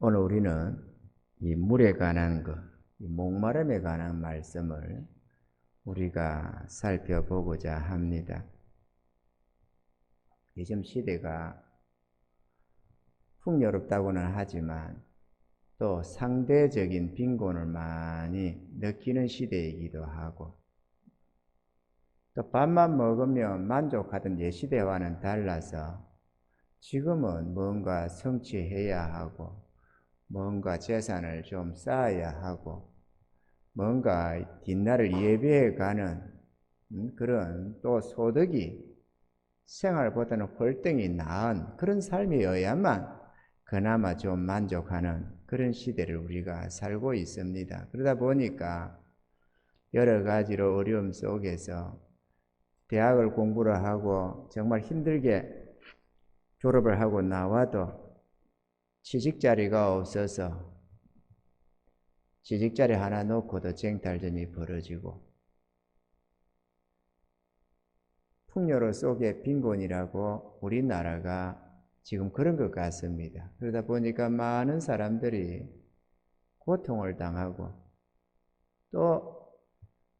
오늘 우리는 이 물에 관한 이 목마름에 관한 말씀을 우리가 살펴보고자 합니다. 요즘 시대가 풍요롭다고는 하지만 또 상대적인 빈곤을 많이 느끼는 시대이기도 하고, 또 밥만 먹으면 만족하던 옛시대와는 달라서 지금은 뭔가 성취해야 하고, 뭔가 재산을 좀 쌓아야 하고, 뭔가 뒷날을 예비해 가는 그런 또 소득이 생활보다는 월등히 나은 그런 삶이어야만 그나마 좀 만족하는 그런 시대를 우리가 살고 있습니다. 그러다 보니까 여러 가지로 어려움 속에서 대학을 공부를 하고 정말 힘들게 졸업을 하고 나와도 취직자리가 없어서 취직자리 하나 놓고도 쟁탈전이 벌어지고, 풍요로 속에 빈곤이라고 우리나라가 지금 그런 것 같습니다. 그러다 보니까 많은 사람들이 고통을 당하고, 또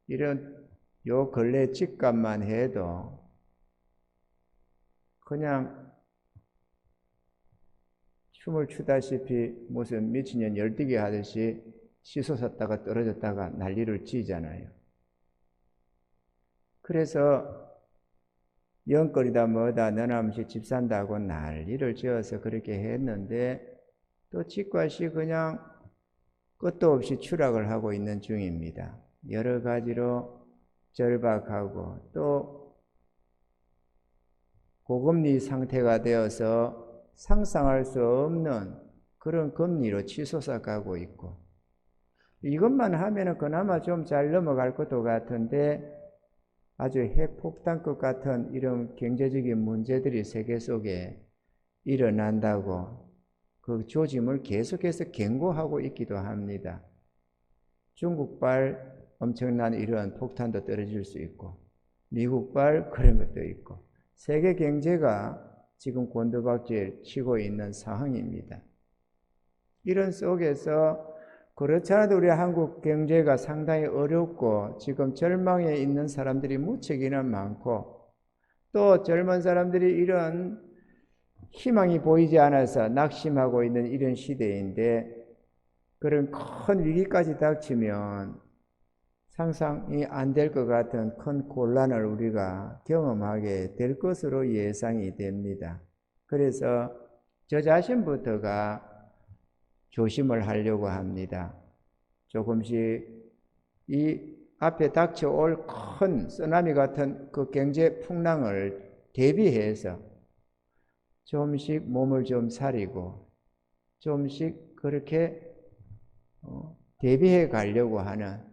이런 요 근래 집값만 해도 그냥 춤을 추다시피 무슨 미친년 열띠기 하듯이 씻어섰다가 떨어졌다가 난리를 치잖아요. 그래서 영끌이다 뭐다 너나없이 집 산다고 난리를 지어서 그렇게 했는데, 또 집값이 그냥 끝도 없이 추락을 하고 있는 중입니다. 여러 가지로 절박하고, 또 고금리 상태가 되어서 상상할 수 없는 그런 금리로 치솟아 가고 있고, 이것만 하면은 그나마 좀 잘 넘어갈 것도 같은데 아주 핵폭탄급 같은 이런 경제적인 문제들이 세계 속에 일어난다고 그 조짐을 계속해서 경고하고 있기도 합니다. 중국발 엄청난 이런 폭탄도 떨어질 수 있고, 미국발 그런 것도 있고, 세계 경제가 지금 곤두박질 치고 있는 상황입니다. 이런 속에서 그렇지 않아도 우리 한국 경제가 상당히 어렵고 지금 절망에 있는 사람들이 무척이나 많고, 또 젊은 사람들이 이런 희망이 보이지 않아서 낙심하고 있는 이런 시대인데, 그런 큰 위기까지 닥치면 상상이 안 될 것 같은 큰 곤란을 우리가 경험하게 될 것으로 예상이 됩니다. 그래서 저 자신부터가 조심을 하려고 합니다. 조금씩 이 앞에 닥쳐올 큰 쓰나미 같은 그 경제 풍랑을 대비해서 조금씩 몸을 좀 사리고 조금씩 그렇게 대비해 가려고 하는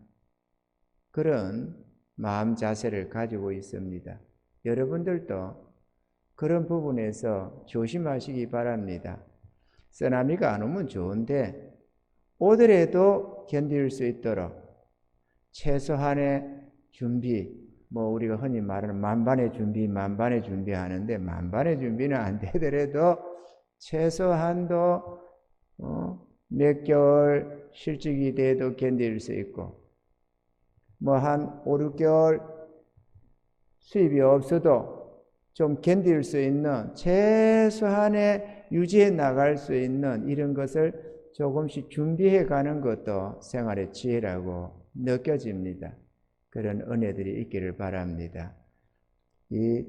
그런 마음 자세를 가지고 있습니다. 여러분들도 그런 부분에서 조심하시기 바랍니다. 쓰나미가 안 오면 좋은데 오더라도 견딜 수 있도록 최소한의 준비, 우리가 흔히 말하는 만반의 준비 하는데, 만반의 준비는 안 되더라도 최소한도 몇 개월 실직이 돼도 견딜 수 있고, 한 5, 6개월 수입이 없어도 좀 견딜 수 있는, 최소한의 유지해 나갈 수 있는 이런 것을 조금씩 준비해 가는 것도 생활의 지혜라고 느껴집니다. 그런 은혜들이 있기를 바랍니다. 이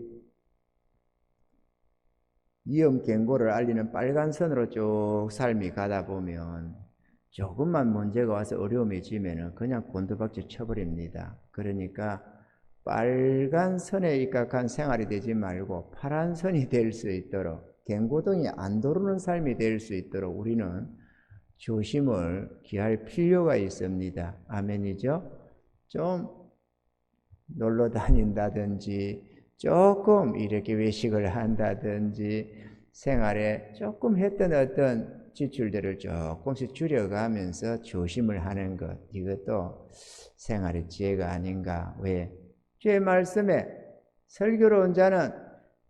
위험 경고를 알리는 빨간 선으로 쭉 삶이 가다 보면 조금만 문제가 와서 어려움이 지면은 그냥 곤두박질 쳐버립니다. 그러니까 빨간 선에 입각한 생활이 되지 말고 파란 선이 될 수 있도록, 경고등이 안 도르는 삶이 될 수 있도록 우리는 조심을 기할 필요가 있습니다. 아멘이죠? 좀 놀러 다닌다든지, 조금 이렇게 외식을 한다든지, 생활에 조금 했던 어떤 지출들을 조금씩 줄여가면서 조심을 하는 것, 이것도 생활의 지혜가 아닌가. 왜? 주의 말씀에 슬기로운 자는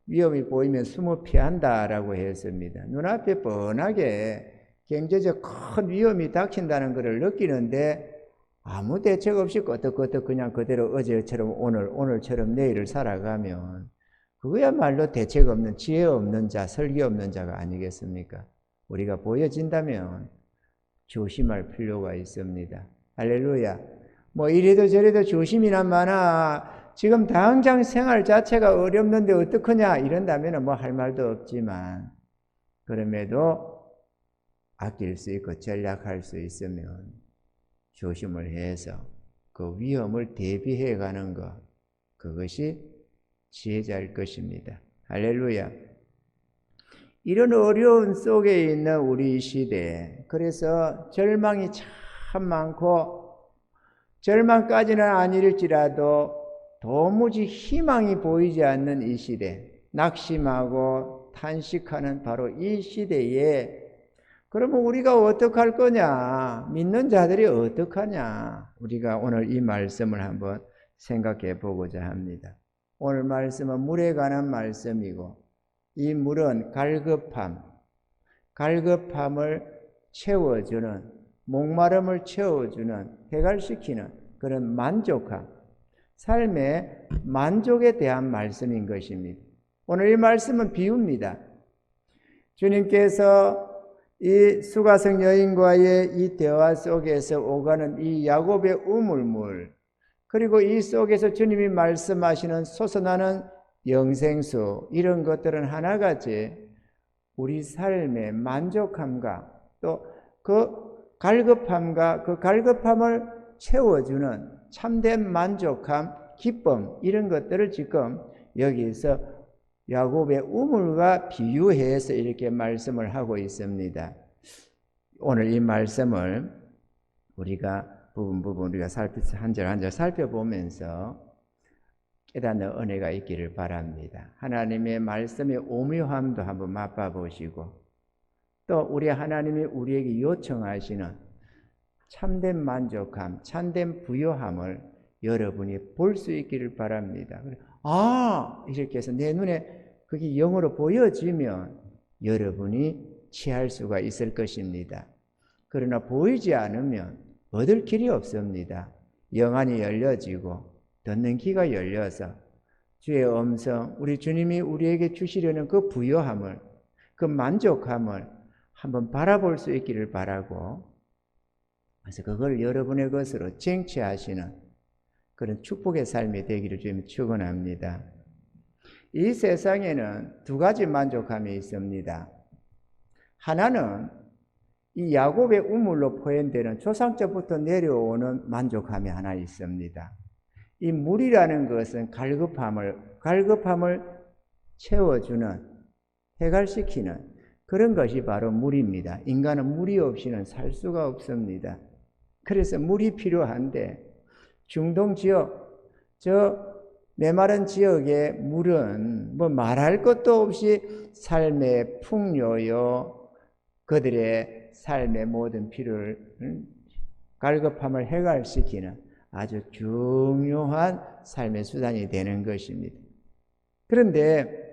위험이 보이면 숨어 피한다라고 했습니다. 눈앞에 뻔하게 경제적 큰 위험이 닥친다는 것을 느끼는데 아무 대책 없이 끄덕끄덕 그냥 그대로 어제처럼 오늘처럼 내일을 살아가면 그거야말로 대책 없는, 지혜 없는 자, 설계 없는 자가 아니겠습니까? 우리가 보여진다면 조심할 필요가 있습니다. 할렐루야. 뭐 이래도 저래도 조심이란 많아. 지금 당장 생활 자체가 어렵는데 어떡하냐 이런다면 뭐 할 말도 없지만 그럼에도 아낄 수 있고 전략할 수 있으면 조심을 해서 그 위험을 대비해 가는 것, 그것이 지혜자일 것입니다. 할렐루야. 이런 어려운 속에 있는 우리 시대에 그래서 절망이 참 많고 절망까지는 아닐지라도 도무지 희망이 보이지 않는 이 시대, 낙심하고 탄식하는 바로 이 시대에 그러면 우리가 어떡할 거냐? 믿는 자들이 어떡하냐? 우리가 오늘 이 말씀을 한번 생각해 보고자 합니다. 오늘 말씀은 물에 관한 말씀이고 이 물은 갈급함을 채워주는, 목마름을 채워주는, 해갈시키는 그런 만족함, 삶의 만족에 대한 말씀인 것입니다. 오늘 이 말씀은 비유입니다. 주님께서 이 수가성 여인과의 이 대화 속에서 오가는 이 야곱의 우물물, 그리고 이 속에서 주님이 말씀하시는 솟아나는 영생수, 이런 것들은 하나같이 우리 삶의 만족함과 또 그 갈급함과 그 갈급함을 채워주는 참된 만족함, 기쁨, 이런 것들을 지금 여기서 야곱의 우물과 비유해서 이렇게 말씀을 하고 있습니다. 오늘 이 말씀을 우리가 부분 우리가 한 절 한 절 살펴보면서 깨닫는 은혜가 있기를 바랍니다. 하나님의 말씀의 오묘함도 한번 맛봐보시고 또 우리 하나님이 우리에게 요청하시는 참된 만족함, 참된 부요함을 여러분이 볼 수 있기를 바랍니다. 이렇게 해서 내 눈에 그게 영으로 보여지면 여러분이 취할 수가 있을 것입니다. 그러나 보이지 않으면 얻을 길이 없습니다. 영안이 열려지고 듣는 귀가 열려서 주의 음성, 우리 주님이 우리에게 주시려는 그 부요함을, 그 만족함을 한번 바라볼 수 있기를 바라고, 그래서 그걸 여러분의 것으로 쟁취하시는 그런 축복의 삶이 되기를 주님 축원합니다. 이 세상에는 두 가지 만족함이 있습니다. 하나는 이 야곱의 우물로 표현되는 조상적부터 내려오는 만족함이 하나 있습니다. 이 물이라는 것은 갈급함을 채워주는, 해갈시키는 그런 것이 바로 물입니다. 인간은 물이 없이는 살 수가 없습니다. 그래서 물이 필요한데 중동 지역, 저 메마른 지역의 물은 뭐 말할 것도 없이 삶의 풍요요, 그들의 삶의 모든 필요를, 갈급함을 해갈시키는 아주 중요한 삶의 수단이 되는 것입니다. 그런데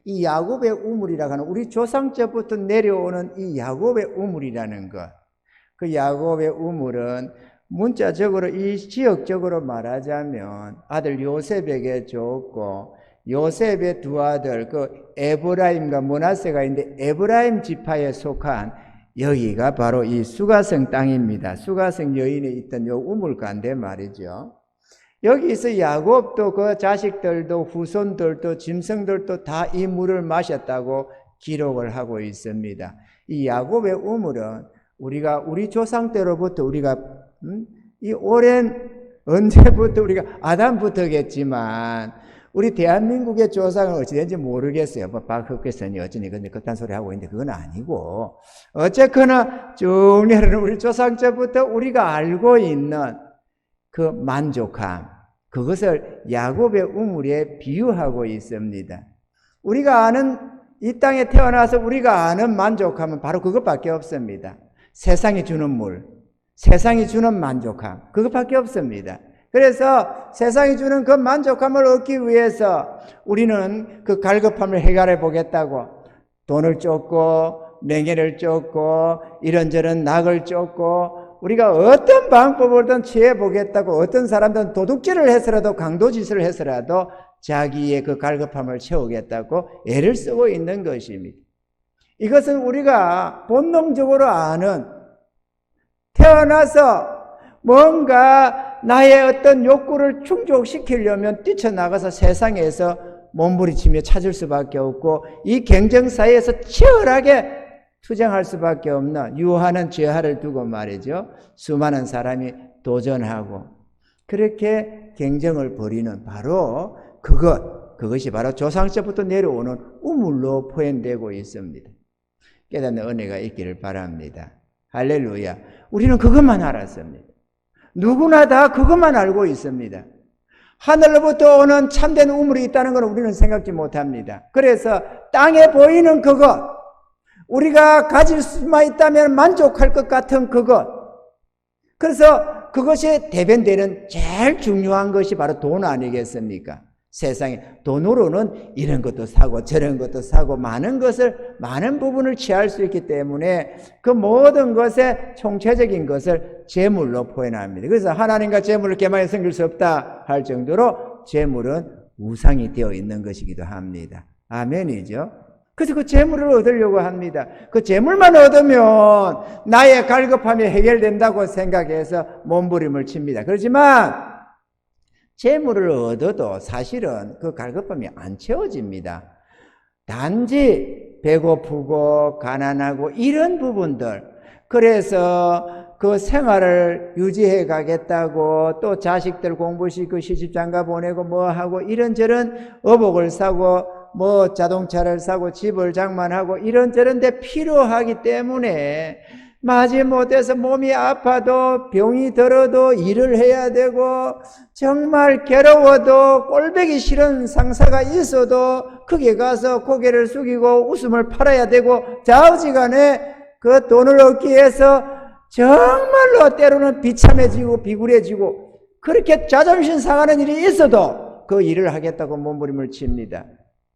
이 야곱의 우물이라고 하는, 우리 조상 때부터 내려오는 이 야곱의 우물이라는 것, 그 야곱의 우물은 문자적으로 이 지역적으로 말하자면 아들 요셉에게 줬고, 요셉의 두 아들 그 에브라임과 므낫세가 있는데 에브라임 지파에 속한 여기가 바로 이 수가성 땅입니다. 수가성 여인에 있던 요 우물가인데 말이죠. 여기서 야곱도 그 자식들도 후손들도 짐승들도 다 이 물을 마셨다고 기록을 하고 있습니다. 이 야곱의 우물은 우리 조상 때로부터 우리가 이 오랜 언제부터 우리가 아담부터겠지만 우리 대한민국의 조상은 어찌된지 모르겠어요. 뭐 박흑개선이 어쩌니 근데 그딴 소리 하고 있는데 그건 아니고 어쨌거나 쭉 내려오는 우리 조상 때부터 우리가 알고 있는 그 만족함, 그것을 야곱의 우물에 비유하고 있습니다. 우리가 아는, 이 땅에 태어나서 우리가 아는 만족함은 바로 그것밖에 없습니다. 세상이 주는 물, 세상이 주는 만족함, 그것밖에 없습니다. 그래서 세상이 주는 그 만족함을 얻기 위해서 우리는 그 갈급함을 해결해 보겠다고 돈을 쫓고 맹해를 쫓고 이런저런 낙을 쫓고 우리가 어떤 방법을든 취해 보겠다고 어떤 사람들은 도둑질을 해서라도 강도짓을 해서라도 자기의 그 갈급함을 채우겠다고 애를 쓰고 있는 것입니다. 이것은 우리가 본능적으로 아는 태어나서 뭔가 나의 어떤 욕구를 충족시키려면 뛰쳐나가서 세상에서 몸부리치며 찾을 수밖에 없고 이 경쟁사회에서 치열하게 투쟁할 수밖에 없는 유하는 죄하를 두고 말이죠. 수많은 사람이 도전하고 그렇게 경쟁을 벌이는 바로 그것이 바로 조상시부터 내려오는 우물로 표현되고 있습니다. 깨닫는 은혜가 있기를 바랍니다. 할렐루야. 우리는 그것만 알았습니다. 누구나 다 그것만 알고 있습니다. 하늘로부터 오는 참된 우물이 있다는 걸 우리는 생각지 못합니다. 그래서 땅에 보이는 그것, 우리가 가질 수만 있다면 만족할 것 같은 그것, 그래서 그것이 대변되는 제일 중요한 것이 바로 돈 아니겠습니까? 세상에 돈으로는 이런 것도 사고 저런 것도 사고 많은 부분을 취할 수 있기 때문에 그 모든 것의 총체적인 것을 재물로 표현합니다. 그래서 하나님과 재물을 개만에 섬길 수 없다 할 정도로 재물은 우상이 되어 있는 것이기도 합니다. 아멘이죠. 그래서 그 재물을 얻으려고 합니다. 그 재물만 얻으면 나의 갈급함이 해결된다고 생각해서 몸부림을 칩니다. 그렇지만 재물을 얻어도 사실은 그 갈급함이 안 채워집니다. 단지 배고프고 가난하고 이런 부분들, 그래서 그 생활을 유지해 가겠다고 또 자식들 공부시키고 시집장가 보내고 뭐 하고 이런저런 의복을 사고 뭐 자동차를 사고 집을 장만하고 이런저런 데 필요하기 때문에 마지못해서 몸이 아파도 병이 들어도 일을 해야 되고 정말 괴로워도 꼴보기 싫은 상사가 있어도 거기에 가서 고개를 숙이고 웃음을 팔아야 되고 좌우지간에 그 돈을 얻기 위해서 정말로 때로는 비참해지고 비굴해지고 그렇게 자존심 상하는 일이 있어도 그 일을 하겠다고 몸부림을 칩니다.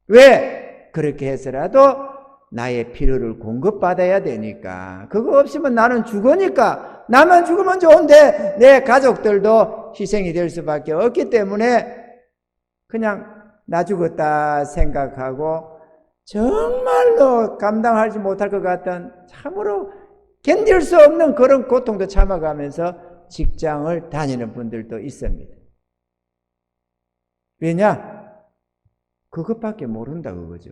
왜? 그렇게 해서라도 나의 필요를 공급받아야 되니까. 그거 없으면 나는 죽으니까. 나만 죽으면 좋은데 내 가족들도 희생이 될 수밖에 없기 때문에 그냥 나 죽었다 생각하고 정말로 감당하지 못할 것 같은 참으로 견딜 수 없는 그런 고통도 참아가면서 직장을 다니는 분들도 있습니다. 왜냐? 그것밖에 모른다 그거죠.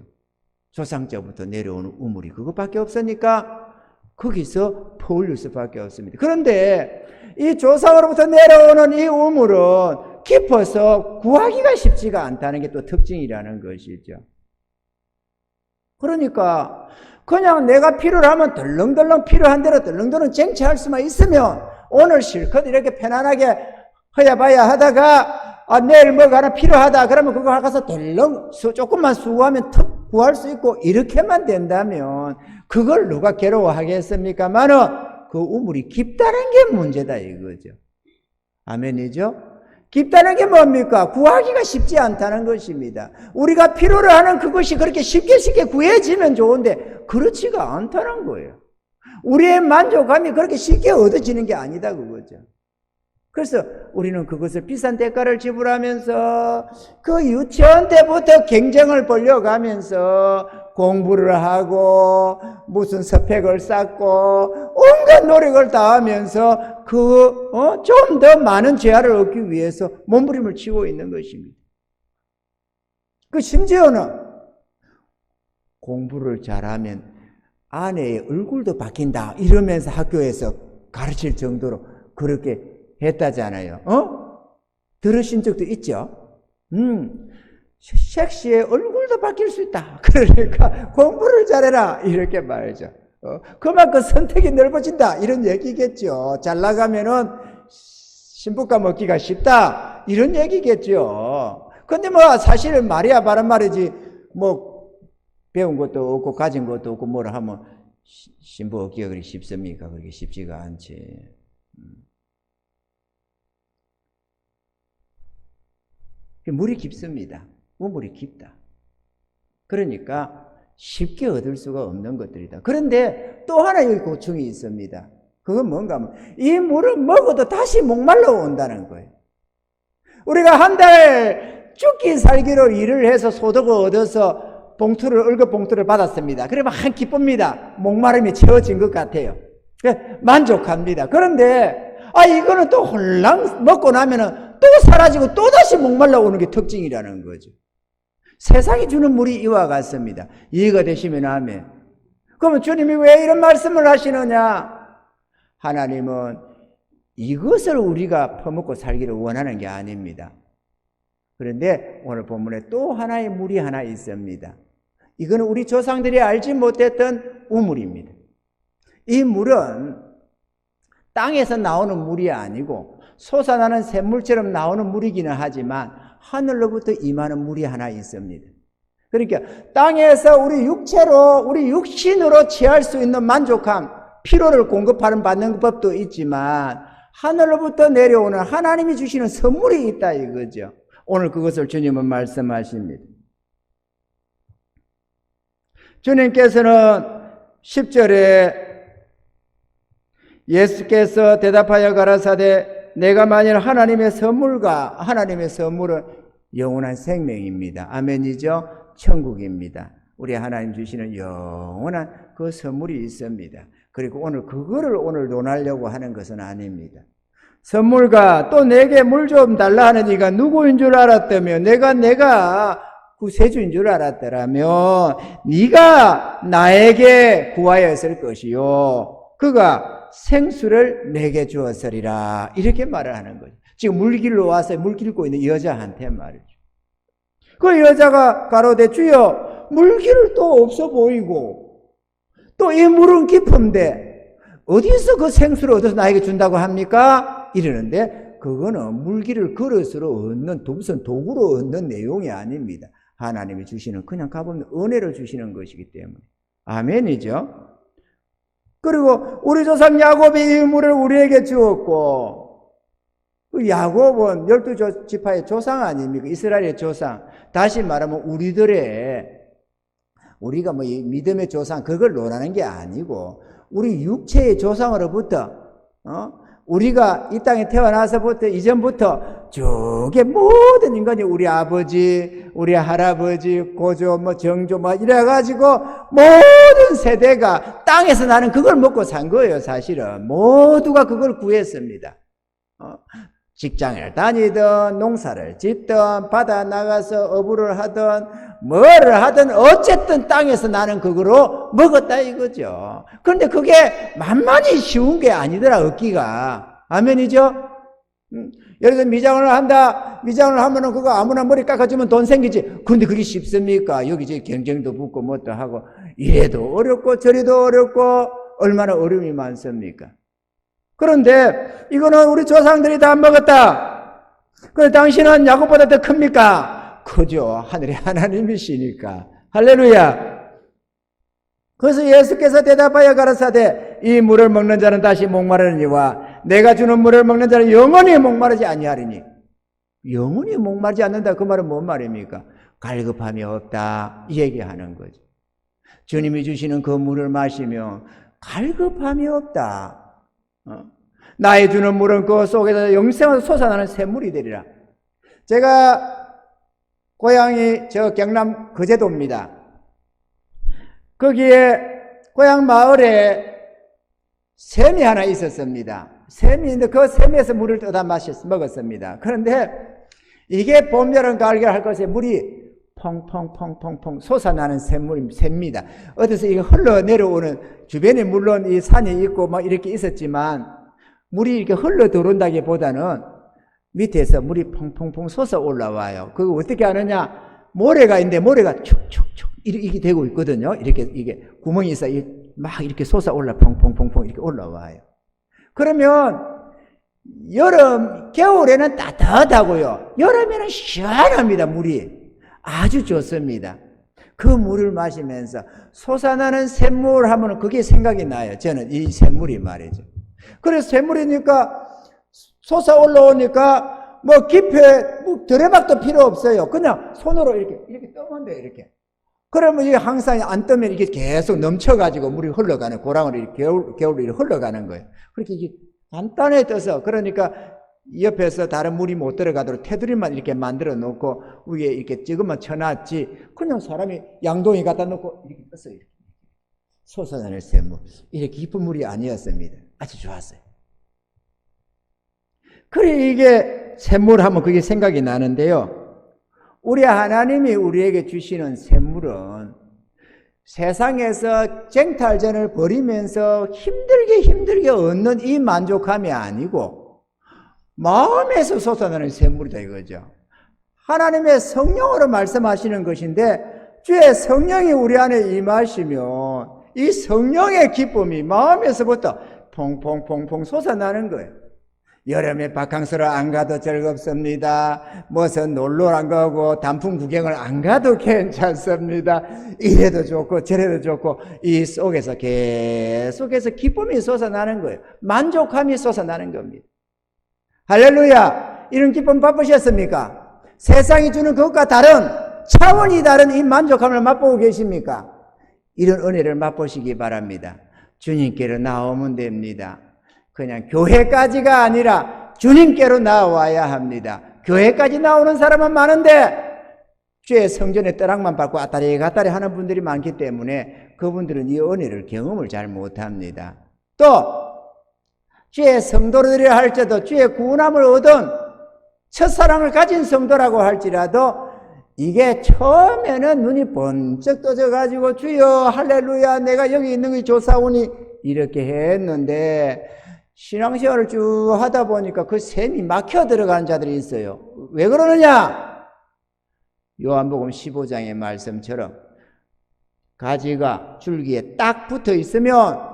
조상자부터 내려오는 우물이 그것밖에 없으니까 거기서 퍼올릴 수밖에 없습니다. 그런데 이 조상으로부터 내려오는 이 우물은 깊어서 구하기가 쉽지가 않다는 게 또 특징이라는 것이죠. 그러니까 그냥 내가 필요를 하면 덜렁덜렁 필요한 대로 덜렁덜렁 쟁취할 수만 있으면 오늘 실컷 이렇게 편안하게 허야봐야 하다가 내일 뭐가 하나 필요하다 그러면 그거 가서 덜렁 조금만 수고하면 턱 구할 수 있고 이렇게만 된다면 그걸 누가 괴로워하겠습니까만은 그 우물이 깊다는 게 문제다 이거죠. 아멘이죠? 깊다는 게 뭡니까? 구하기가 쉽지 않다는 것입니다. 우리가 필요로 하는 그것이 그렇게 쉽게 구해지면 좋은데 그렇지가 않다는 거예요. 우리의 만족감이 그렇게 쉽게 얻어지는 게 아니다 그거죠. 그래서 우리는 그것을 비싼 대가를 지불하면서 그 유치원 때부터 경쟁을 벌려가면서 공부를 하고 무슨 스펙을 쌓고 온갖 노력을 다하면서 좀 더 많은 재화를 얻기 위해서 몸부림을 치고 있는 것입니다. 그 심지어는 공부를 잘하면 아내의 얼굴도 바뀐다 이러면서 학교에서 가르칠 정도로 그렇게 했다잖아요. 들으신 적도 있죠? 섹시의 얼굴도 바뀔 수 있다. 그러니까 공부를 잘해라. 이렇게 말이죠. 그만큼 선택이 넓어진다. 이런 얘기겠죠. 잘 나가면은 신부가 먹기가 쉽다. 이런 얘기겠죠. 근데 뭐 사실은 말이야 바른 말이지. 뭐 배운 것도 없고 가진 것도 없고 뭐라 하면 신부 얻기가 그렇게 쉽습니까? 그렇게 쉽지가 않지. 물이 깊습니다. 우물이 깊다. 그러니까 쉽게 얻을 수가 없는 것들이다. 그런데 또 하나의 고충이 있습니다. 그건 뭔가 하면 이 물을 먹어도 다시 목말라 온다는 거예요. 우리가 한 달 죽기 살기로 일을 해서 소득을 얻어서 월급 봉투를 받았습니다. 그러면 한 기쁩니다. 목마름이 채워진 것 같아요. 만족합니다. 그런데 이거는 또 홀랑 먹고 나면은 또 사라지고 또 다시 목말라 오는 게 특징이라는 거죠. 세상이 주는 물이 이와 같습니다. 이해가 되시면 아멘. 그러면 주님이 왜 이런 말씀을 하시느냐? 하나님은 이것을 우리가 퍼먹고 살기를 원하는 게 아닙니다. 그런데 오늘 본문에 또 하나의 물이 하나 있습니다. 이거는 우리 조상들이 알지 못했던 우물입니다. 이 물은 땅에서 나오는 물이 아니고 솟아나는 샘물처럼 나오는 물이기는 하지만 하늘로부터 임하는 물이 하나 있습니다. 그러니까 땅에서 우리 육체로, 우리 육신으로 취할 수 있는 만족함, 피로를 공급하는 받는 법도 있지만 하늘로부터 내려오는 하나님이 주시는 선물이 있다 이거죠. 오늘 그것을 주님은 말씀하십니다. 주님께서는 10절에 예수께서 대답하여 가라사대 내가 만일 하나님의 선물과 하나님의 선물은 영원한 생명입니다. 아멘이죠? 천국입니다. 우리 하나님 주시는 영원한 그 선물이 있습니다. 그리고 그거를 오늘 논하려고 하는 것은 아닙니다. 선물과 또 내게 물 좀 달라 하는 이가 누구인 줄 알았다며 내가 구세주인 줄 알았더라면 네가 나에게 구하였을 것이요 그가 생수를 내게 주었으리라 이렇게 말을 하는 거죠. 지금 물길로 와서 물 길고 있는 여자한테 말이죠. 그 여자가 가로되 주여 물길을 또 없어 보이고 또 이 물은 깊은데 어디서 그 생수를 얻어서 나에게 준다고 합니까? 이러는데 그거는 물길을 그릇으로 얻는 무슨 도구로 얻는 내용이 아닙니다. 하나님이 주시는 그냥 가보면 은혜를 주시는 것이기 때문에 아멘이죠. 그리고 우리 조상 야곱이 이 물을 우리에게 주었고 그 야곱은 12지파의 조상 아닙니까? 이스라엘의 조상. 다시 말하면 우리가 뭐 믿음의 조상 그걸 논하는 게 아니고 우리 육체의 조상으로부터 우리가 이 땅에 태어나서부터 이전부터 쭉의 모든 인간이 우리 아버지, 우리 할아버지, 고조, 정조 이래가지고 모든 세대가 땅에서 나는 그걸 먹고 산 거예요. 사실은 모두가 그걸 구했습니다. 직장을 다니든 농사를 짓든 바다 나가서 어부를 하든 뭐를 하든 어쨌든 땅에서 나는 그거로 먹었다 이거죠. 그런데 그게 만만히 쉬운 게 아니더라 얻기가. 아멘이죠? 예를 들어 미장을 한다. 미장을 하면은 그거 아무나 머리 깎아주면 돈 생기지. 그런데 그게 쉽습니까? 여기 이제 경쟁도 붙고 뭣도 하고 이래도 어렵고 저래도 어렵고 얼마나 어려움이 많습니까? 그런데 이거는 우리 조상들이 다 먹었다. 그런데 당신은 야곱보다 더 큽니까? 크죠. 하늘의 하나님이시니까. 할렐루야. 그래서 예수께서 대답하여 가라사대 이 물을 먹는 자는 다시 목마르니와 내가 주는 물을 먹는 자는 영원히 목마르지 아니하리니. 영원히 목마르지 않는다. 그 말은 뭔 말입니까? 갈급함이 없다. 이 얘기하는 거죠. 주님이 주시는 그 물을 마시면 갈급함이 없다. 나의 주는 물은 그 속에서 영생으로 솟아나는 샘물이 되리라. 제가 고향이 저 경남 거제도입니다. 거기에 고향 마을에 샘이 하나 있었습니다. 샘이 있는데 그 샘에서 물을 떠다 먹었습니다. 그런데 이게 봄, 여름, 가을, 겨울 할 것에 물이 펑펑펑펑펑 솟아나는 샘입니다. 어디서 이게 흘러내려오는 주변에 물론 이 산이 있고 이렇게 있었지만 물이 이렇게 흘러 들어온다기보다는 밑에서 물이 펑펑펑 솟아 올라와요. 그거 어떻게 하느냐? 모래가 있는데 모래가 축축축 이렇게 되고 있거든요. 이렇게 이게 구멍이 있어 막 이렇게 솟아 올라 펑펑펑펑 이렇게 올라와요. 그러면 겨울에는 따뜻하고요. 여름에는 시원합니다. 물이. 아주 좋습니다. 그 물을 마시면서 솟아나는 샘물 하면 그게 생각이 나요. 저는 이 샘물이 말이죠. 그래서 샘물이니까 솟아 올라오니까 깊이 드레박도 필요 없어요. 그냥 손으로 이렇게 떠면 돼요. 이렇게 그러면 이게 항상 안 뜨면 이게 계속 넘쳐가지고 물이 흘러가는, 고랑으로 이렇게 겨울로 이렇게 흘러가는 거예요. 그렇게 이게 간단하게 떠서, 그러니까 옆에서 다른 물이 못 들어가도록 테두리만 이렇게 만들어 놓고 위에 이렇게 찍으면 쳐놨지, 그냥 사람이 양동이 갖다 놓고 이렇게 떴어요. 솟아나는 샘물. 이렇게 깊은 물이 아니었습니다. 아주 좋았어요. 그래, 이게 샘물 하면 그게 생각이 나는데요. 우리 하나님이 우리에게 주시는 샘물은 세상에서 쟁탈전을 벌이면서 힘들게 얻는 이 만족함이 아니고 마음에서 솟아나는 샘물이다 이거죠. 하나님의 성령으로 말씀하시는 것인데, 주의 성령이 우리 안에 임하시면 이 성령의 기쁨이 마음에서부터 퐁퐁퐁퐁 솟아나는 거예요. 여름에 바캉스를 안 가도 즐겁습니다. 무슨 놀러 안 가고 단풍 구경을 안 가도 괜찮습니다. 이래도 좋고 저래도 좋고 이 속에서 계속해서 기쁨이 솟아나는 거예요. 만족함이 솟아나는 겁니다. 할렐루야! 이런 기쁨 바쁘셨습니까? 세상이 주는 그것과 다른, 차원이 다른 이 만족함을 맛보고 계십니까? 이런 은혜를 맛보시기 바랍니다. 주님께로 나오면 됩니다. 그냥 교회까지가 아니라 주님께로 나와야 합니다. 교회까지 나오는 사람은 많은데 주의 성전의 떠락만 밟고 아따리 갔다리 하는 분들이 많기 때문에 그분들은 이 은혜를 경험을 잘 못합니다. 또 주의 성도들이 할지라도 주의 구원함을 얻은 첫사랑을 가진 성도라고 할지라도 이게 처음에는 눈이 번쩍 떠져가지고 주여 할렐루야 내가 여기 있는 게 좋사오니 이렇게 했는데 신앙생활을 쭉 하다 보니까 그 샘이 막혀 들어가는 자들이 있어요. 왜 그러느냐? 요한복음 15장의 말씀처럼 가지가 줄기에 딱 붙어 있으면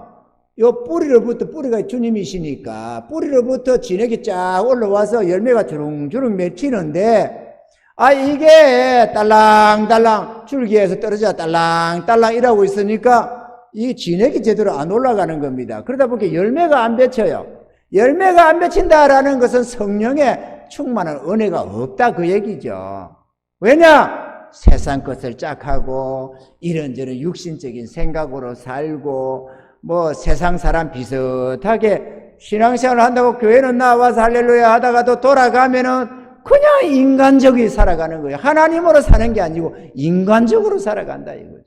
요 뿌리로부터, 뿌리가 주님이시니까 뿌리로부터 진액이 쫙 올라와서 열매가 주렁주렁 맺히는데, 이게 딸랑딸랑 줄기에서 떨어져 딸랑딸랑 이러고 있으니까 이 진액이 제대로 안 올라가는 겁니다. 그러다 보니까 열매가 안 맺혀요. 열매가 안 맺힌다라는 것은 성령의 충만한 은혜가 없다 그 얘기죠. 왜냐? 세상 것을 짝하고 이런저런 육신적인 생각으로 살고 뭐 세상 사람 비슷하게 신앙생활을 한다고 교회는 나와서 할렐루야 하다가도 돌아가면은 그냥 인간적이 살아가는 거예요. 하나님으로 사는 게 아니고 인간적으로 살아간다 이거죠.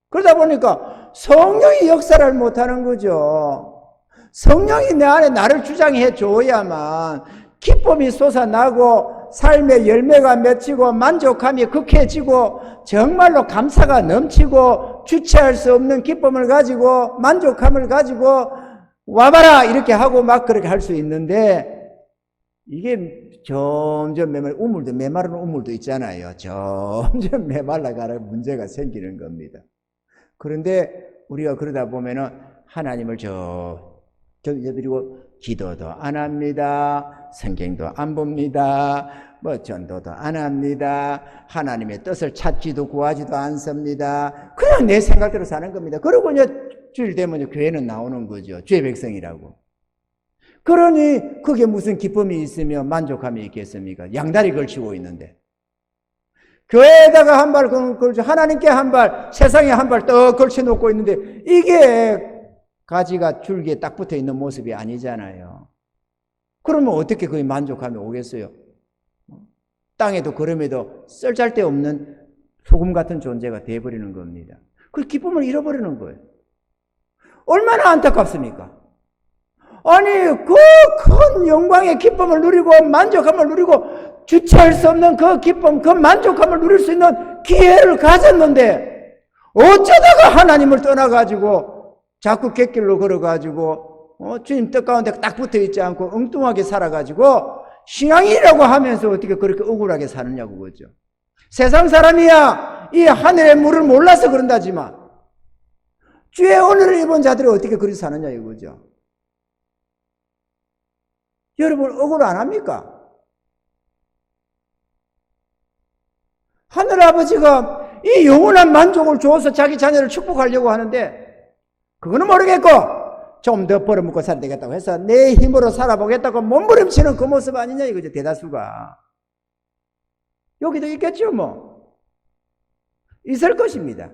그러다 보니까 성령이 역사를 못하는 거죠. 성령이 내 안에 나를 주장해 줘야만 기쁨이 솟아나고 삶의 열매가 맺히고 만족함이 극해지고 정말로 감사가 넘치고 주체할 수 없는 기쁨을 가지고 만족함을 가지고 와봐라 이렇게 하고 막 그렇게 할 수 있는데, 이게 점점 메마른 우물도 있잖아요. 점점 메말라가는 문제가 생기는 겁니다. 그런데 우리가 그러다 보면은 하나님을 잊어버리고 기도도 안 합니다. 성경도 안 봅니다. 뭐 전도도 안 합니다. 하나님의 뜻을 찾지도 구하지도 않습니다. 그냥 내 생각대로 사는 겁니다. 그러고 이제 주일 되면 교회는 나오는 거죠. 주의 백성이라고. 그러니 그게 무슨 기쁨이 있으며 만족함이 있겠습니까? 양다리 걸치고 있는데. 교회에다가 한 발 걸쳐, 하나님께 한 발, 세상에 한 발 떡 걸쳐놓고 있는데 이게 가지가 줄기에 딱 붙어 있는 모습이 아니잖아요. 그러면 어떻게 그게 만족함이 오겠어요? 땅에도 그럼에도 쓸잘데없는 소금 같은 존재가 되어버리는 겁니다. 그 기쁨을 잃어버리는 거예요. 얼마나 안타깝습니까? 아니 그 큰 영광의 기쁨을 누리고 만족함을 누리고 주체할 수 없는 그 기쁨, 그 만족함을 누릴 수 있는 기회를 가졌는데 어쩌다가 하나님을 떠나가지고 자꾸 갯길로 걸어가지고 주님 뜻 가운데 딱 붙어있지 않고 엉뚱하게 살아가지고 신앙이라고 하면서 어떻게 그렇게 억울하게 사느냐고 그러죠. 세상 사람이야 이 하늘의 물을 몰라서 그런다지만 주의 은혜를 입은 자들이 어떻게 그렇게 사느냐 이거죠. 여러분 억울 안 합니까? 하늘아버지가 이 영원한 만족을 주어서 자기 자녀를 축복하려고 하는데 그거는 모르겠고 좀 더 벌어먹고 살아야 되겠다고 해서 내 힘으로 살아보겠다고 몸부림치는 그 모습 아니냐 이거죠. 대다수가. 여기도 있겠죠 뭐. 있을 것입니다.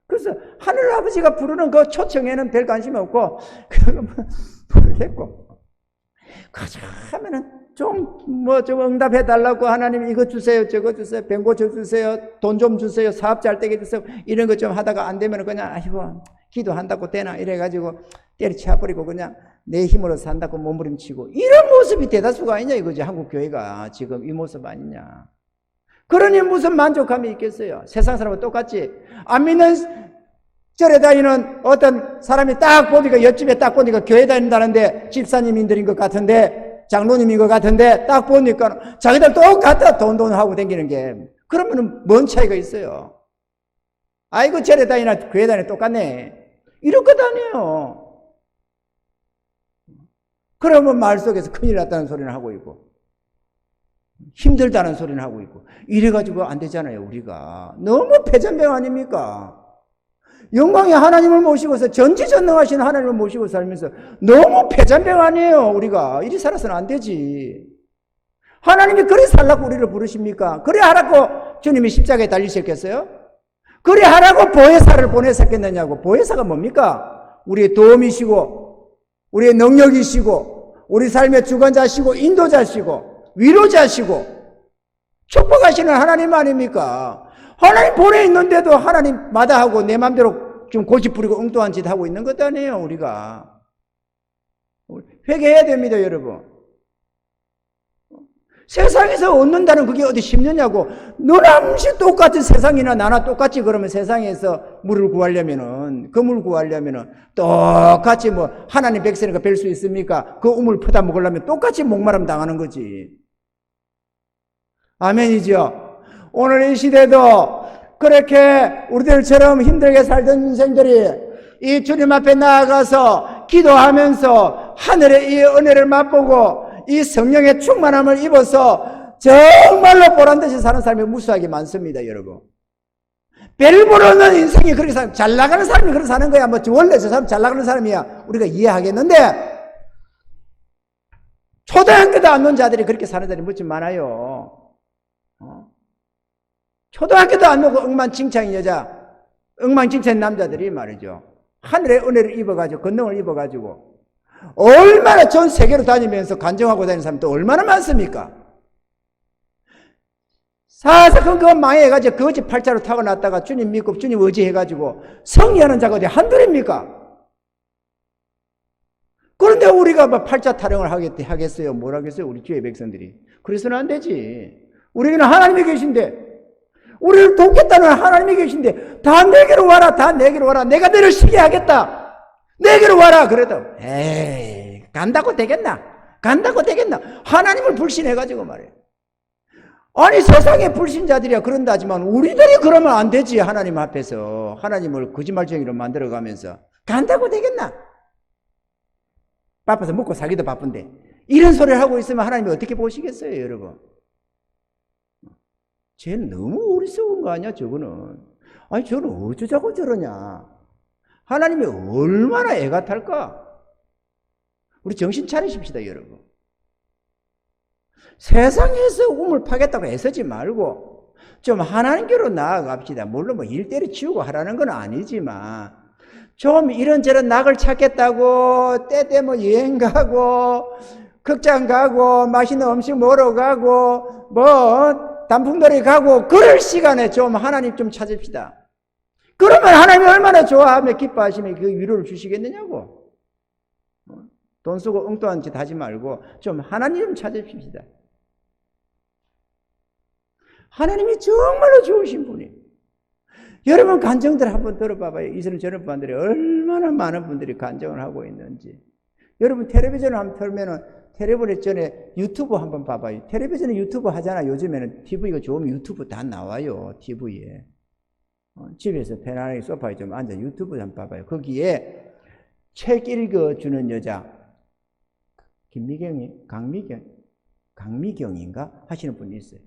그래서 하늘아버지가 부르는 그 초청에는 별 관심 없고 모르겠고 가자 하면은 좀 응답해 달라고 하나님 이거 주세요 저거 주세요 병고쳐 주세요 돈 좀 주세요 사업 잘 되게 주세요 이런 거 좀 하다가 안 되면 그냥 아이고 기도한다고 되나 이래가지고 때려치워버리고 그냥 내 힘으로 산다고 몸부림치고 이런 모습이 대다수가 아니냐 이거지. 한국 교회가 지금 이 모습 아니냐. 그러니 무슨 만족감이 있겠어요. 세상 사람과 똑같지. 안 믿는 절에 다니는 어떤 사람이 딱 보니까 옆집에 딱 보니까 교회 다닌다는데 집사님들인 것 같은데 장로님인 것 같은데 딱 보니까 자기들 똑같아 돈 하고 다니는 게. 그러면 뭔 차이가 있어요. 아이고 절에 다니나 교회 다니나 똑같네. 이럴 것 아니에요. 그러면 말 속에서 큰일 났다는 소리는 하고 있고 힘들다는 소리는 하고 있고 이래가지고 안 되잖아요. 우리가 너무 패전병 아닙니까? 영광의 하나님을 모시고서 전지전능하신 하나님을 모시고 살면서 너무 패전병 아니에요. 우리가 이리 살아서는 안 되지. 하나님이 그래 살라고 우리를 부르십니까? 그래 하라고 주님이 십자가에 달리셨겠어요? 그래 하라고 보혜사를 보내셨겠느냐고. 보혜사가 뭡니까? 우리의 도움이시고 우리의 능력이시고 우리 삶의 주관자시고 인도자시고 위로자시고 축복하시는 하나님 아닙니까? 하나님 보내 있는데도 하나님 마다하고 내 맘대로 좀 고집부리고 엉뚱한 짓 하고 있는 것도 아니에요. 우리가 회개해야 됩니다. 여러분. 세상에서 얻는다는 그게 어디 쉽느냐고. 너남시 똑같은 세상이나 나나 똑같이 그러면 세상에서 물을 구하려면은 그 물 구하려면은 똑같이 뭐 하나님 백성이니까 뵐 수 있습니까? 그 우물 퍼다 먹으려면 똑같이 목마름 당하는 거지. 아멘이죠. 오늘 이 시대도 그렇게 우리들처럼 힘들게 살던 인생들이 이 주님 앞에 나아가서 기도하면서 하늘의 이 은혜를 맛보고 이 성령의 충만함을 입어서 정말로 보란듯이 사는 사람이 무수하게 많습니다. 여러분. 별 보는 인생이 그렇게 사는, 잘 나가는 사람이 그렇게 사는 거야. 뭐 원래 저 사람 잘 나가는 사람이야 우리가 이해하겠는데 초등학교도 안 놓은 자들이 그렇게 사는 자들이 무지 많아요. 초등학교도 안 놓고 엉망진창인 여자, 엉망진창인 남자들이 말이죠. 하늘의 은혜를 입어가지고 권능을 입어가지고 얼마나 전 세계로 다니면서 간증하고 다니는 사람도 얼마나 많습니까? 사사건 그거 망해가지고 거지 팔자로 타고 났다가 주님 믿고 주님 의지해가지고 성리하는 자가 어디 한둘입니까? 그런데 우리가 뭐 팔자 타령을 하겠어요? 뭘 하겠어요? 우리 주의 백성들이. 그래서는 안 되지. 우리는 하나님이 계신데 우리를 돕겠다는 하나님이 계신데 다 내게로 와라 다 내게로 와라 내가 너를 쉬게 하겠다 내게로 와라 그래도 에이 간다고 되겠나 하나님을 불신해가지고 말이에요. 아니 세상의 불신자들이야 그런다지만 우리들이 그러면 안 되지. 하나님 앞에서 하나님을 거짓말쟁이로 만들어가면서 간다고 되겠나? 바빠서 먹고 살기도 바쁜데 이런 소리를 하고 있으면 하나님이 어떻게 보시겠어요 여러분? 쟤는 너무 어리석은 거 아니야 저거는. 아니 저는 어쩌자고 저러냐. 하나님이 얼마나 애가 탈까? 우리 정신 차리십시다 여러분. 세상에서 우물 파겠다고 애쓰지 말고 좀 하나님께로 나아갑시다. 물론 뭐 일 때려치우고 하라는 건 아니지만 좀 이런저런 낙을 찾겠다고 때때뭐 여행 가고 극장 가고 맛있는 음식 먹으러 가고 뭐 단풍놀이 가고 그럴 시간에 좀 하나님 좀 찾읍시다. 그러면 하나님이 얼마나 좋아하며 기뻐하시며 그 위로를 주시겠느냐고. 돈 쓰고 엉뚱한 짓 하지 말고 좀 하나님 좀 찾으십시다. 하나님이 정말로 좋으신 분이. 여러분 간증들 한번 들어봐봐요. 이스라엘 전업반들이 얼마나 많은 분들이 간증을 하고 있는지. 여러분 텔레비전을 한번 틀면은 텔레비전 전에 유튜브 한번 봐봐요. 텔레비전에 유튜브 하잖아. 요즘에는 TV가 좋으면 유튜브 다 나와요. TV에. 집에서 편안하게 소파에 좀 앉아 유튜브 한번 봐봐요. 거기에 책 읽어주는 여자 강미경인가 하시는 분이 있어요.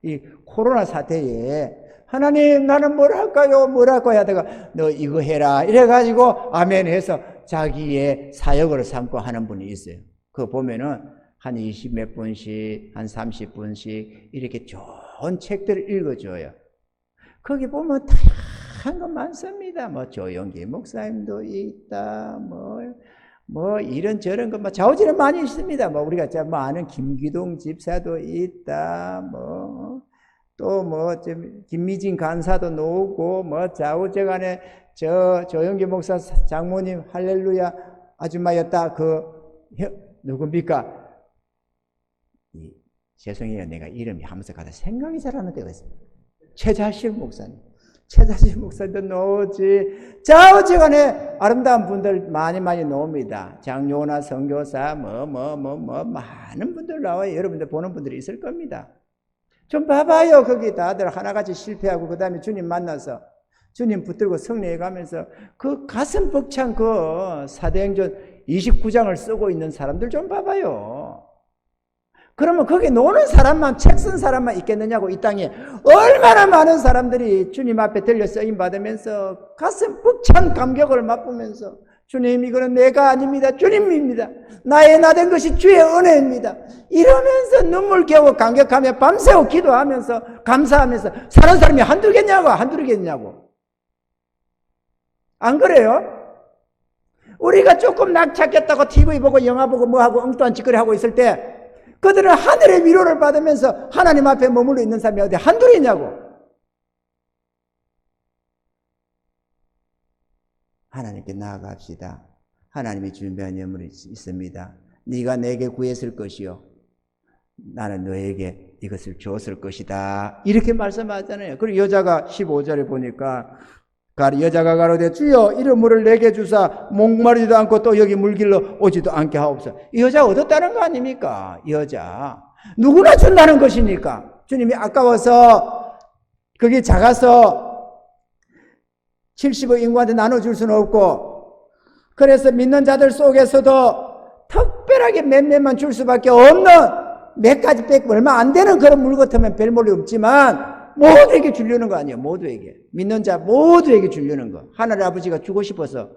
이 코로나 사태에 하나님 나는 뭘 할까요? 뭘 할까요? 하다가 너 이거 해라 이래가지고 아멘 해서 자기의 사역을 삼고 하는 분이 있어요. 그거 보면은 한 20몇 분씩 한 30분씩 이렇게 쭉 좋은 책들을 읽어줘요. 거기 보면 다양한 거 많습니다. 뭐 조영기 목사님도 있다, 뭐 이런저런 거, 뭐 좌우지는 많이 있습니다. 뭐 우리가 뭐 아는 김기동 집사도 있다, 김미진 간사도 나오고, 뭐 좌우지간에 조영기 목사 장모님 할렐루야 아줌마였다. 누굽니까? 죄송해요. 내가 이름이 하면서 가다 생각이 잘 안 나는 때가 있어요. 최자실 목사님. 최자실 목사님도 나오지. 좌우지간에 아름다운 분들 많이 나옵니다. 장요나 선교사, 많은 분들 나와요. 여러분들 보는 분들이 있을 겁니다. 좀 봐봐요. 거기 다들 하나같이 실패하고, 그 다음에 주님 만나서, 주님 붙들고 성례에 가면서, 그 가슴 벅찬 그 사도행전 29장을 쓰고 있는 사람들 좀 봐봐요. 그러면 거기 노는 사람만, 책 쓴 사람만 있겠느냐고. 이 땅에 얼마나 많은 사람들이 주님 앞에 들려 쓰임 받으면서 가슴 벅찬 감격을 맛보면서, 주님 이거는 내가 아닙니다, 주님입니다, 나의 나된 것이 주의 은혜입니다, 이러면서 눈물 겨우 감격하며 밤새워 기도하면서 감사하면서 사는 사람이 한둘이겠냐고. 안 그래요? 우리가 조금 낙착했다고 TV 보고 영화 보고 뭐하고 엉뚱한 짓거리 하고 있을 때, 그들은 하늘의 위로를 받으면서 하나님 앞에 머물러 있는 사람이 어디 한둘이냐고. 하나님께 나아갑시다. 하나님이 준비한 예물이 있습니다. 네가 내게 구했을 것이요, 나는 너에게 이것을 주었을 것이다, 이렇게 말씀하잖아요. 그리고 여자가 15절에 보니까 여자가 가로되 주여 이런 물을 내게 주사 목마르지도 않고 또 여기 물길로 오지도 않게 하옵소서. 이 여자가 얻었다는 거 아닙니까? 이 여자 누구나 준다는 것이니까. 주님이 아까워서 그게 작아서 70의 인구한테 나눠줄 수는 없고, 그래서 믿는 자들 속에서도 특별하게 몇몇만 줄 수밖에 없는, 몇 가지 빼고 얼마 안 되는 그런 물 같으면 별 볼이 없지만 모두에게 주려는 거 아니에요. 모두에게, 믿는 자 모두에게 주려는 거. 하나님 아버지가 주고 싶어서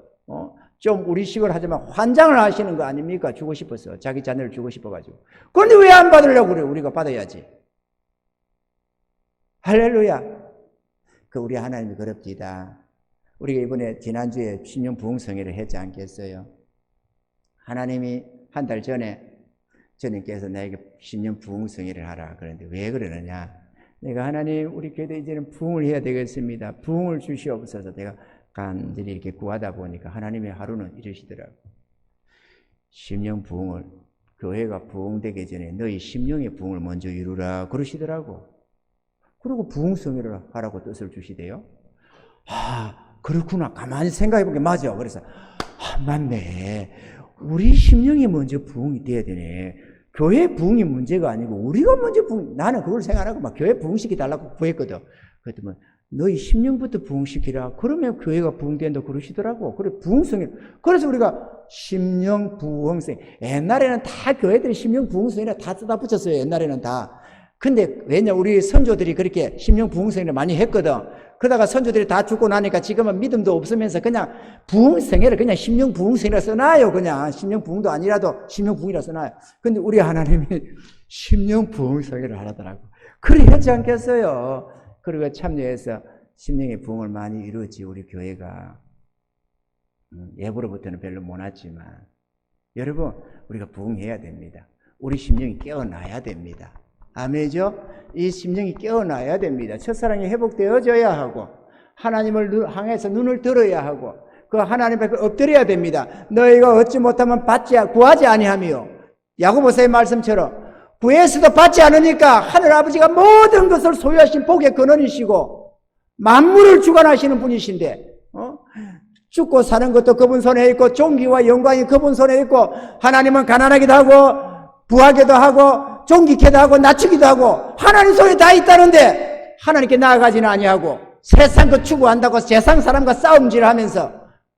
좀 우리식으로 하지만 환장을 하시는 거 아닙니까? 주고 싶어서, 자기 자녀를 주고 싶어가지고. 그런데 왜 안 받으려고 그래요? 우리가 받아야지. 할렐루야. 우리 하나님이 그럽디다. 우리가 이번에 지난주에 신령 부흥성회를 했지 않겠어요? 하나님이 한 달 전에 주님께서 나에게 신령 부흥성회를 하라 그러는데, 왜 그러느냐? 내가 하나님 우리 교회 이제는 부흥을 해야 되겠습니다, 부흥을 주시옵소서. 내가 간절히 이렇게 구하다 보니까 하나님의 하루는 이러시더라고. 심령 부흥을, 교회가 부흥되기 전에 너희 심령의 부흥을 먼저 이루라 그러시더라고. 그리고 부흥성회를 하라고 뜻을 주시대요. 그렇구나. 가만히 생각해 보니까 맞아. 그래서 맞네, 우리 심령이 먼저 부흥이 돼야 되네. 교회 부흥이 문제가 아니고 우리가 먼저 부흥. 나는 그걸 생각하고 막 교회 부흥시켜달라고 구했거든. 그랬더니 너희 심령부터 부흥시키라. 그러면 교회가 부흥된다 그러시더라고. 그래, 부흥성회. 그래서 우리가 심령 부흥성회. 옛날에는 다 교회들이 심령 부흥성회라 다 쓰다 붙였어요. 옛날에는 다. 근데 왜냐, 우리 선조들이 그렇게 심령 부흥성회를 많이 했거든. 그러다가 선조들이 다 죽고 나니까 지금은 믿음도 없으면서 그냥 부흥성회를 그냥 심령 부흥성회라 써놔요. 그냥 심령 부흥도 아니라도 심령 부흥이라 써놔요. 근데 우리 하나님이 심령 부흥성회를 하라더라고. 그래 했지 않겠어요? 그리고 참여해서 심령의 부흥을 많이 이루었지, 우리 교회가. 예부로부터는 별로 못 왔지만. 여러분, 우리가 부흥해야 됩니다. 우리 심령이 깨어나야 됩니다. 아멘이죠? 이 심령이 깨어나야 됩니다. 첫사랑이 회복되어져야 하고, 하나님을 향해서 눈을 들어야 하고, 그 하나님 앞에 엎드려야 됩니다. 너희가 얻지 못하면 구하지 아니하며, 야고보서의 말씀처럼 구해서도 받지 않으니까 하늘 아버지가 모든 것을 소유하신 복의 근원이시고 만물을 주관하시는 분이신데, 죽고 사는 것도 그분 손에 있고 존귀와 영광이 그분 손에 있고, 하나님은 가난하기도 하고 부하기도 하고 존귀케도 하고 낮추기도 하고 하나님 손에 다 있다는데 하나님께 나아가지는 아니하고 세상 것 추구한다고 세상 사람과 싸움질하면서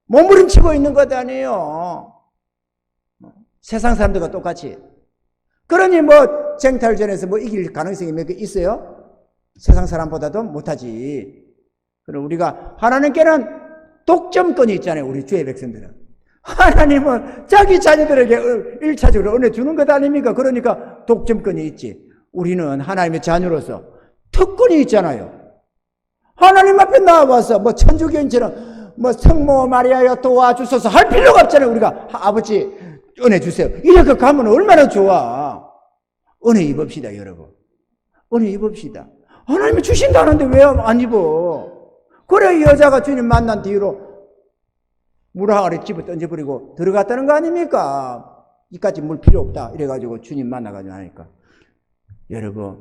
몸부림치고 있는 것 아니에요. 세상 사람들과 똑같이. 그러니 뭐 쟁탈전에서 뭐 이길 가능성이 몇 개 있어요? 세상 사람보다도 못하지. 그럼 우리가 하나님께는 독점권이 있잖아요. 우리 주의 백성들은. 하나님은 자기 자녀들에게 1차적으로 은혜 주는 것 아닙니까? 그러니까 독점권이 있지. 우리는 하나님의 자녀로서 특권이 있잖아요. 하나님 앞에 나와서 뭐 천주교인처럼 뭐 성모 마리아여 도와주소서 할 필요가 없잖아요. 우리가 아버지 은혜 주세요. 이렇게 가면 얼마나 좋아. 은혜 입읍시다, 여러분. 은혜 입읍시다. 하나님이 주신다는데 왜 안 입어? 그래 이 여자가 주님 만난 뒤로 물 항아리 집어 던져버리고 들어갔다는 거 아닙니까? 이까지 물 필요 없다 이래가지고 주님 만나가지고 하니까. 여러분,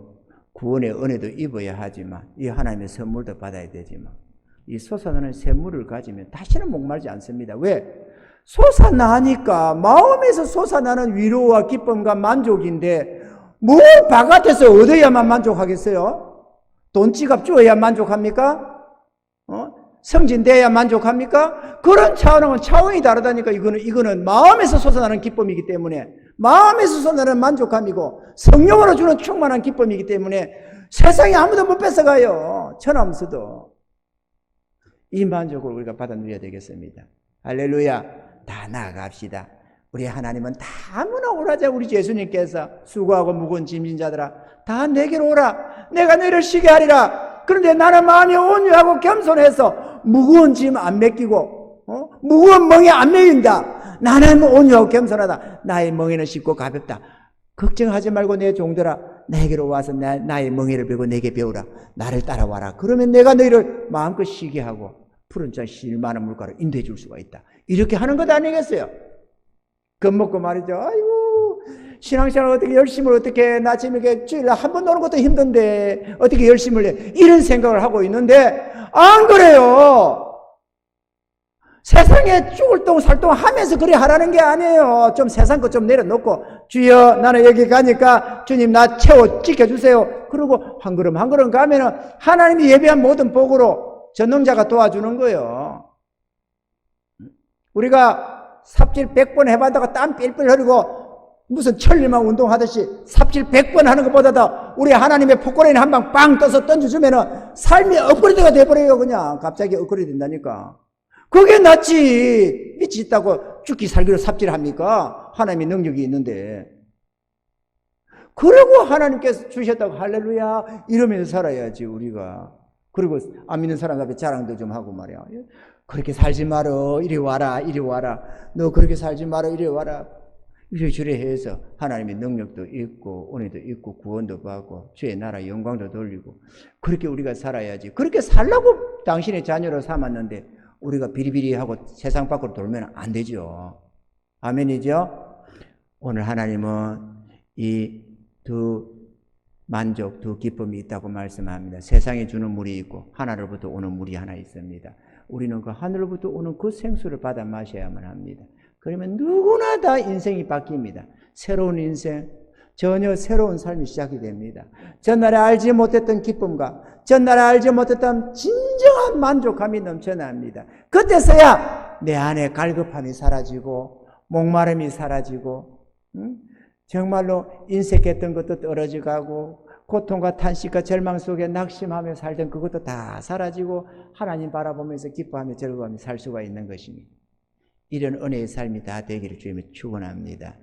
구원의 은혜도 입어야 하지만 이 하나님의 선물도 받아야 되지만 이 솟아나는 샘물을 가지면 다시는 목말지 않습니다. 왜? 솟아나니까 마음에서 솟아나는 위로와 기쁨과 만족인데 뭘 바깥에서 얻어야만 만족하겠어요? 돈 지갑 주어야 만족합니까? 성진돼야 만족합니까? 그런 차원은 차원이 다르다니까. 이거는 마음에서 솟아나는 기쁨이기 때문에, 마음에서 솟아나는 만족함이고 성령으로 주는 충만한 기쁨이기 때문에 세상에 아무도 못 뺏어가요. 천하무서도. 이 만족을 우리가 받아 누려야 되겠습니다. 할렐루야. 다 나아갑시다. 우리 하나님은 다 아무나 오라자. 우리 예수님께서 수고하고 무거운 짐진 자들아 다 내게로 오라. 내가 너희를 쉬게 하리라. 그런데 나는 마음이 온유하고 겸손해서 무거운 짐 안 맡기고 무거운 멍에 안 매인다. 나는 온유하고 겸손하다. 나의 멍에는 쉽고 가볍다. 걱정하지 말고 내 종들아 내게로 와서 나의 멍에를 베고 내게 배우라. 나를 따라와라. 그러면 내가 너희를 마음껏 쉬게 하고 푸른 자 실만한 물가로 인도해 줄 수가 있다. 이렇게 하는 것 아니겠어요? 겁먹고 말이죠. 아이고 신앙생활 어떻게 열심을 어떻게 해. 나 지금 이렇게 주일날 한 번 노는 것도 힘든데 어떻게 열심을 해. 이런 생각을 하고 있는데 안 그래요. 세상에 죽을 똥 살똥 하면서 그래 하라는 게 아니에요. 좀 세상 것 좀 내려놓고 주여 나는 여기 가니까 주님 나 채워 지켜주세요. 그리고 한 걸음 한 걸음 가면은 하나님이 예배한 모든 복으로 전능자가 도와주는 거예요. 우리가 삽질 100번 해봤다가 땀 삘삘 흐르고 무슨 천리만 운동하듯이 삽질 100번 하는 것보다도 우리 하나님의 포크레인 한 방 빵 떠서 던져주면은 삶이 업그레이드가 돼버려요. 그냥 갑자기 업그레이드 된다니까. 그게 낫지. 믿지 있다고 죽기 살기로 삽질합니까? 하나님의 능력이 있는데. 그리고 하나님께서 주셨다고 할렐루야 이러면서 살아야지 우리가. 그리고 안 믿는 사람 앞에 자랑도 좀 하고 말이야. 그렇게 살지 말어. 이리 와라 이리 와라. 너 그렇게 살지 말어. 이리 와라. 이래저래 해서 하나님의 능력도 있고 은혜도 있고 구원도 받고 주의 나라 영광도 돌리고 그렇게 우리가 살아야지. 그렇게 살라고 당신의 자녀로 삼았는데 우리가 비리비리하고 세상 밖으로 돌면 안 되죠. 아멘이죠? 오늘 하나님은 이 두 만족, 두 기쁨이 있다고 말씀합니다. 세상에 주는 물이 있고 하늘로부터 오는 물이 하나 있습니다. 우리는 그 하늘로부터 오는 그 생수를 받아 마셔야만 합니다. 그러면 누구나 다 인생이 바뀝니다. 새로운 인생, 전혀 새로운 삶이 시작이 됩니다. 전날에 알지 못했던 기쁨과 전날에 알지 못했던 진정한 만족감이 넘쳐납니다. 그때서야 내 안에 갈급함이 사라지고 목마름이 사라지고 정말로 인색했던 것도 떨어져 가고 고통과 탄식과 절망 속에 낙심하며 살던 그것도 다 사라지고 하나님 바라보면서 기뻐하며 즐거워하며 살 수가 있는 것입니다. 이런 은혜의 삶이 다 되기를 주님이 축원합니다.